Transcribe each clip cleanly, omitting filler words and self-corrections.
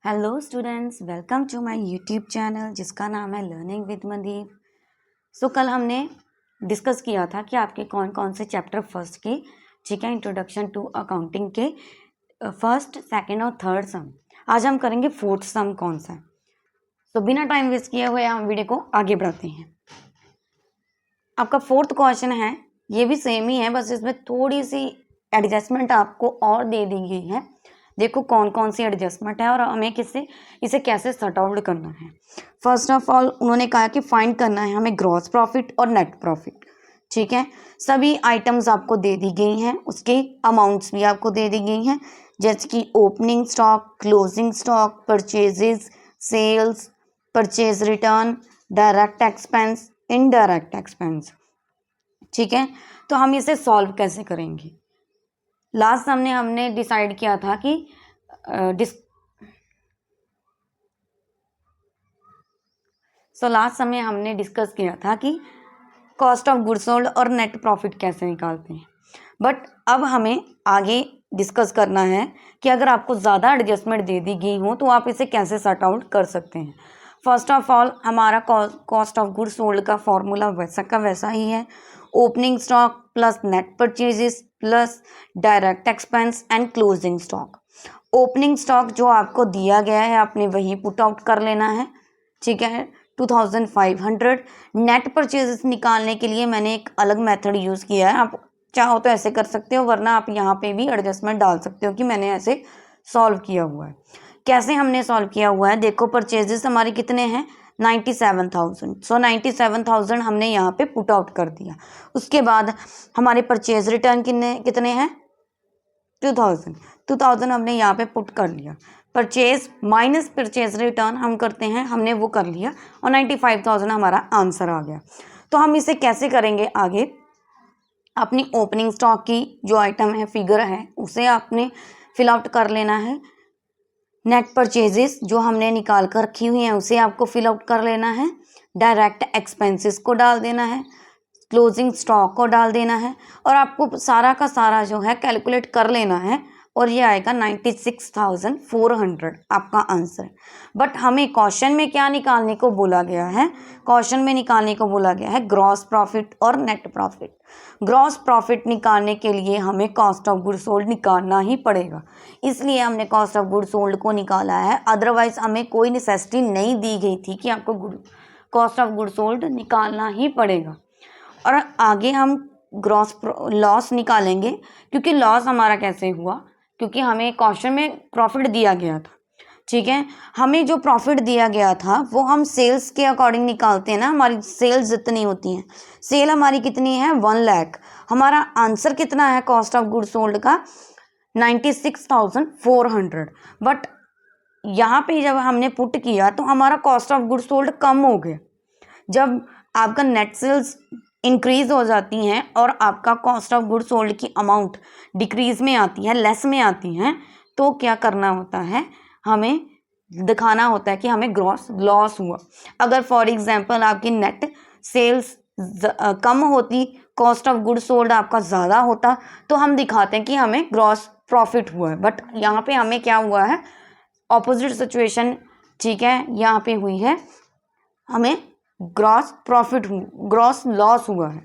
Hello students, welcome to my YouTube channel जिसका नाम है लर्निंग विद मनदीप। कल हमने डिस्कस किया था कि आपके कौन कौन से चैप्टर फर्स्ट के, ठीक है, इंट्रोडक्शन टू अकाउंटिंग के फर्स्ट, सेकंड और थर्ड सम। आज हम करेंगे फोर्थ सम कौन सा है। बिना टाइम वेस्ट किए हुए हम वीडियो को आगे बढ़ाते हैं। आपका फोर्थ क्वेश्चन है, ये भी सेम ही है, बस इसमें थोड़ी सी एडजस्टमेंट आपको और दे दी गई है। देखो कौन कौन सी एडजस्टमेंट है और हमें इसे कैसे सॉर्ट आउट करना है। फर्स्ट ऑफ ऑल उन्होंने कहा कि फाइंड करना है हमें ग्रॉस प्रॉफिट और नेट प्रॉफिट। ठीक है, सभी आइटम्स आपको दे दी गई हैं, उसके अमाउंट्स भी आपको दे दी गई हैं, जैसे कि opening stock, closing stock, purchases, sales, purchase return, direct expense, indirect expense. ठीक है, तो हम इसे सॉल्व कैसे करेंगे। लास्ट हमने डिसाइड किया था कि लास्ट समय हमने डिस्कस किया था कि कॉस्ट ऑफ गुड्स सोल्ड और नेट प्रॉफिट कैसे निकालते हैं। बट अब हमें आगे डिस्कस करना है कि अगर आपको ज़्यादा एडजस्टमेंट दे दी गई हो तो आप इसे कैसे सॉर्ट आउट कर सकते हैं। फर्स्ट ऑफ ऑल हमारा कॉस्ट ऑफ गुड्स सोल्ड का फॉर्मूला वैसा का वैसा ही है, opening stock plus net purchases plus direct expense and closing stock. Opening stock जो आपको दिया गया है आपने वही पुट आउट कर लेना है। ठीक है, 2500। नेट परचेजेस निकालने के लिए मैंने एक अलग मेथड यूज़ किया है, आप चाहो तो ऐसे कर सकते हो, वरना आप यहाँ पे भी एडजस्टमेंट डाल सकते हो कि मैंने ऐसे सॉल्व किया हुआ है। कैसे हमने सॉल्व किया हुआ है, देखो परचेजेस हमारे कितने हैं, 97,000। 97,000 हमने यहाँ पे पुट आउट कर दिया। उसके बाद हमारे परचेज रिटर्न कितने हैं, 2000 हमने यहाँ पे पुट कर लिया। परचेज माइनस परचेज रिटर्न हम करते हैं, हमने वो कर लिया और 95,000 हमारा आंसर आ गया। तो हम इसे कैसे करेंगे आगे, अपनी ओपनिंग स्टॉक की जो आइटम है, फिगर है, उसे आपने फिल आउट कर लेना है। नेट परचेजेस जो हमने निकाल कर रखी हुई हैं उसे आपको फिल आउट कर लेना है। डायरेक्ट एक्सपेंसेस को डाल देना है, क्लोजिंग स्टॉक को डाल देना है और आपको सारा का सारा जो है कैलकुलेट कर लेना है और ये आएगा 96,400 आपका आंसर। बट हमें क्वेश्चन में क्या निकालने को बोला गया है, क्वेश्चन में निकालने को बोला गया है ग्रॉस प्रॉफिट और नेट प्रॉफिट। ग्रॉस प्रॉफिट निकालने के लिए हमें कॉस्ट ऑफ गुड सोल्ड निकालना ही पड़ेगा, इसलिए हमने कॉस्ट ऑफ गुड सोल्ड को निकाला है। अदरवाइज हमें कोई नेसेसिटी नहीं दी गई थी कि आपको कॉस्ट ऑफ गुड सोल्ड निकालना ही पड़ेगा। और आगे हम ग्रॉस लॉस निकालेंगे, क्योंकि लॉस हमारा कैसे हुआ, क्योंकि हमें क्वेश्चन में प्रॉफिट दिया गया था। ठीक है, हमें जो प्रॉफिट दिया गया था वो हम सेल्स के अकॉर्डिंग निकालते हैं ना। हमारी सेल्स जितनी होती हैं, सेल हमारी कितनी है, 1 लाख। हमारा आंसर कितना है कॉस्ट ऑफ गुड सोल्ड का, 96,400। बट यहाँ पे जब हमने पुट किया तो हमारा कॉस्ट ऑफ गुड सोल्ड कम हो गया। जब आपका नेट सेल्स इंक्रीज हो जाती हैं और आपका कॉस्ट ऑफ गुड सोल्ड की अमाउंट डिक्रीज में आती है, लेस में आती हैं, तो क्या करना होता है, हमें दिखाना होता है कि हमें ग्रॉस लॉस हुआ। अगर फॉर एग्जांपल आपकी नेट सेल्स कम होती, कॉस्ट ऑफ गुड सोल्ड आपका ज़्यादा होता, तो हम दिखाते हैं कि हमें ग्रॉस प्रॉफिट हुआ है। बट यहाँ पे हमें क्या हुआ है, ऑपोजिट सिचुएशन, ठीक है, यहाँ पे हुई है, हमें ग्रॉस प्रॉफिट ग्रॉस लॉस हुआ है।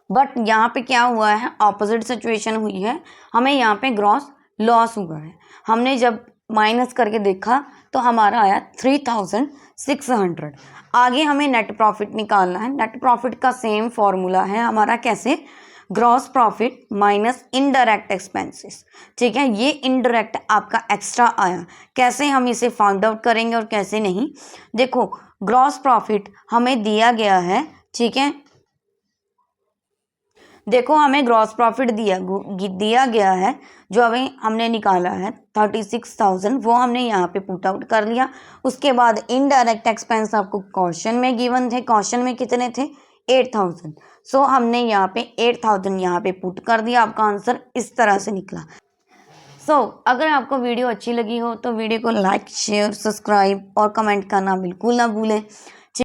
बट यहाँ पे क्या हुआ है, ऑपोजिट सिचुएशन हुई है, हमें यहाँ पे ग्रॉस लॉस हुआ है। हमने जब माइनस करके देखा तो हमारा आया 3,600। आगे हमें नेट प्रॉफिट निकालना है। नेट प्रॉफिट का सेम फॉर्मूला है हमारा, कैसे, gross profit minus indirect expenses. ठीक है, ये इनडायरेक्ट आपका एक्स्ट्रा आया, कैसे हम इसे फाइंड आउट करेंगे और कैसे नहीं। देखो ग्रॉस प्रॉफिट हमें दिया गया है, ठीक है, देखो हमें ग्रॉस प्रॉफिट दिया गया है, जो अभी हमने निकाला है 36,000, वो हमने यहाँ पे पुट आउट कर लिया। उसके बाद इनडायरेक्ट एक्सपेंस आपको क्वेश्चन में गिवन थे, क्वेश्चन में कितने थे, 8,000। सो हमने यहाँ पे 8,000 यहाँ पे पुट कर दिया, आपका आंसर इस तरह से निकला। अगर आपको वीडियो अच्छी लगी हो तो वीडियो को लाइक, शेयर, सब्सक्राइब और कमेंट करना बिल्कुल ना भूलें।